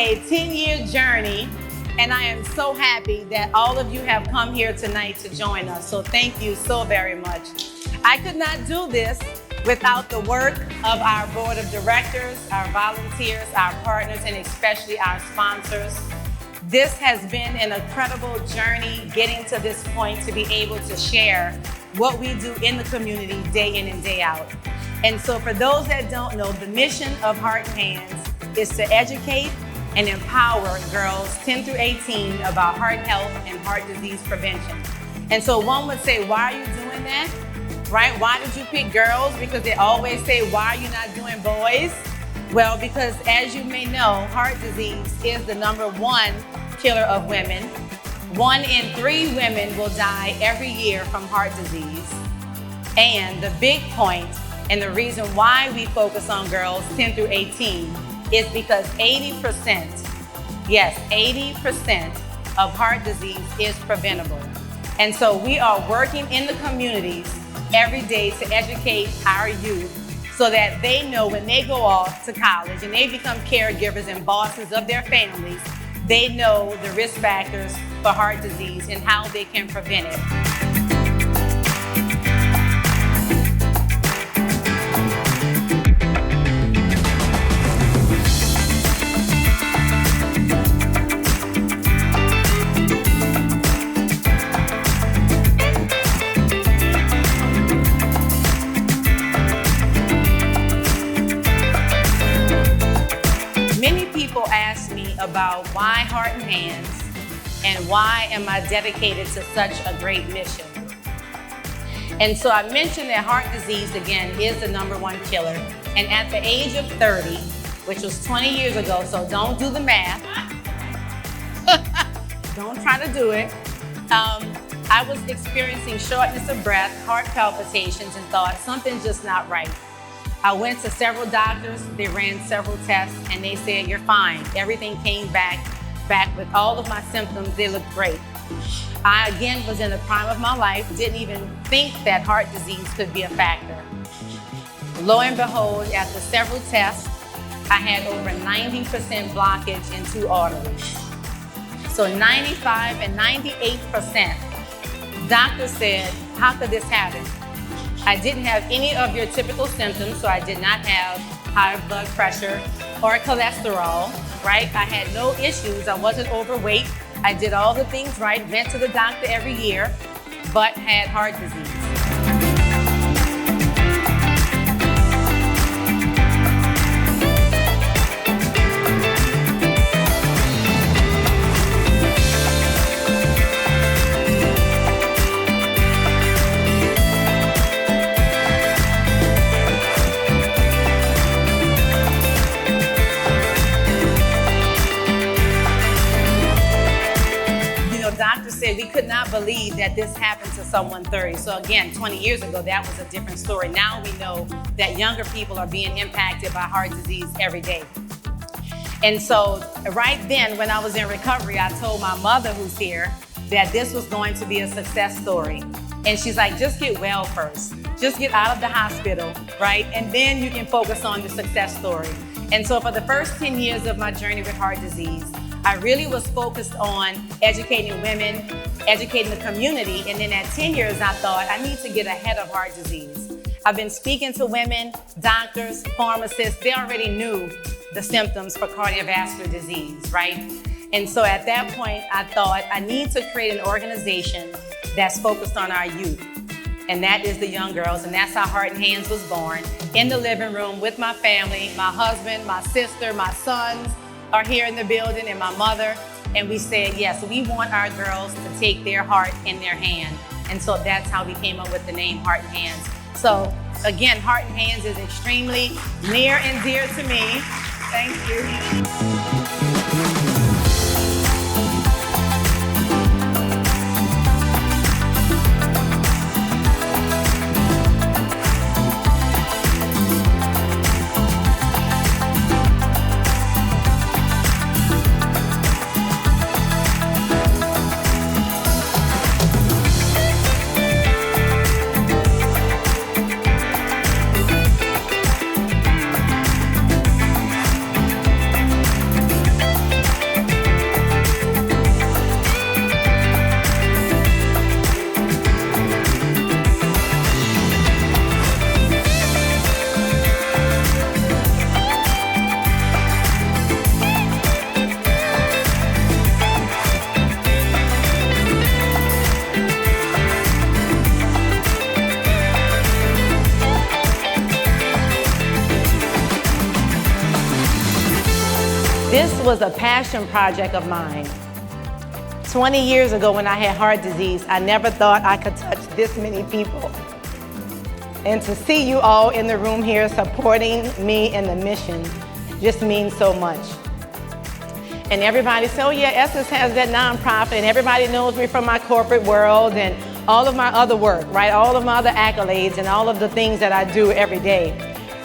a 10-year journey, and I am so happy that all of you have come here tonight to join us. So thank you so very much. I could not do this without the work of our board of directors, our volunteers, our partners, and especially our sponsors. This has been an incredible journey getting to this point to be able to share what we do in the community day in and day out. And so for those that don't know, the mission of Heart and Hands is to educate and empower girls 10 through 18 about heart health and heart disease prevention. And so one would say, why are you doing that? Right? Why did you pick girls? Because they always say, why are you not doing boys? Well, because as you may know, heart disease is the #1 killer of women. 1 in 3 women will die every year from heart disease. And the big point and the reason why we focus on girls 10 through 18 is because 80%, yes, 80% of heart disease is preventable. And so we are working in the communities every day to educate our youth so that they know when they go off to college and they become caregivers and bosses of their families, they know the risk factors for heart disease and how they can prevent it. About why Heart and Hands and why am I dedicated to such a great mission. And so I mentioned that heart disease, again, is the #1 killer. And at the age of 30, which was 20 years ago, so don't do the math. Don't try to do it. I was experiencing shortness of breath, heart palpitations, and thought something's just not right. I went to several doctors, they ran several tests, and they said, you're fine. Everything came back with all of my symptoms, they looked great. I, again, was in the prime of my life, didn't even think that heart disease could be a factor. Lo and behold, after several tests, I had over 90% blockage in 2 arteries. So 95 and 98%. Doctors said, how could this happen? I didn't have any of your typical symptoms, so I did not have high blood pressure or cholesterol, right? I had no issues. I wasn't overweight. I did all the things right, went to the doctor every year, but had heart disease. Doctors said we could not believe that this happened to someone 30. So again, 20 years ago, that was a different story. Now we know that younger people are being impacted by heart disease every day. And so right then, when I was in recovery, I told my mother, who's here, that this was going to be a success story. And she's like, just get well first. Just get out of the hospital, right? And then you can focus on the success story. And so for the first 10 years of my journey with heart disease, I really was focused on educating women, educating the community, and then at 10 years, I thought I need to get ahead of heart disease. I've been speaking to women, doctors, pharmacists. They already knew the symptoms for cardiovascular disease, right? And so at that point, I thought I need to create an organization that's focused on our youth, and that is the young girls, and that's how Heart and Hands was born, in the living room with my family, my husband, my sister, my sons, are here in the building, and my mother, and we said, yes, we want our girls to take their heart in their hand. And so that's how we came up with the name Heart and Hands. So again, Heart and Hands is extremely near and dear to me. Thank you. was a passion project of mine. 20 years ago when I had heart disease, I never thought I could touch this many people. And to see you all in the room here supporting me in the mission just means so much. And everybody says, oh yeah, Essence has that nonprofit, and everybody knows me from my corporate world and all of my other work, right? All of my other accolades and all of the things that I do every day.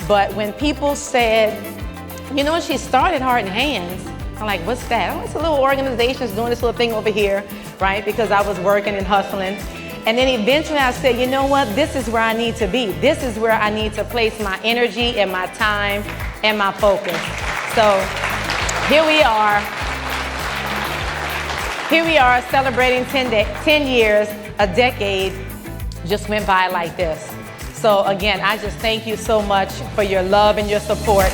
But when people said, you know, she started Heart and Hands, I'm like, what's that? Oh, it's a little organization that's doing this little thing over here, right? Because I was working and hustling. And then eventually I said, you know what? This is where I need to be. This is where I need to place my energy and my time and my focus. So here we are. Here we are celebrating 10 years, a decade just went by like this. So again, I just thank you so much for your love and your support.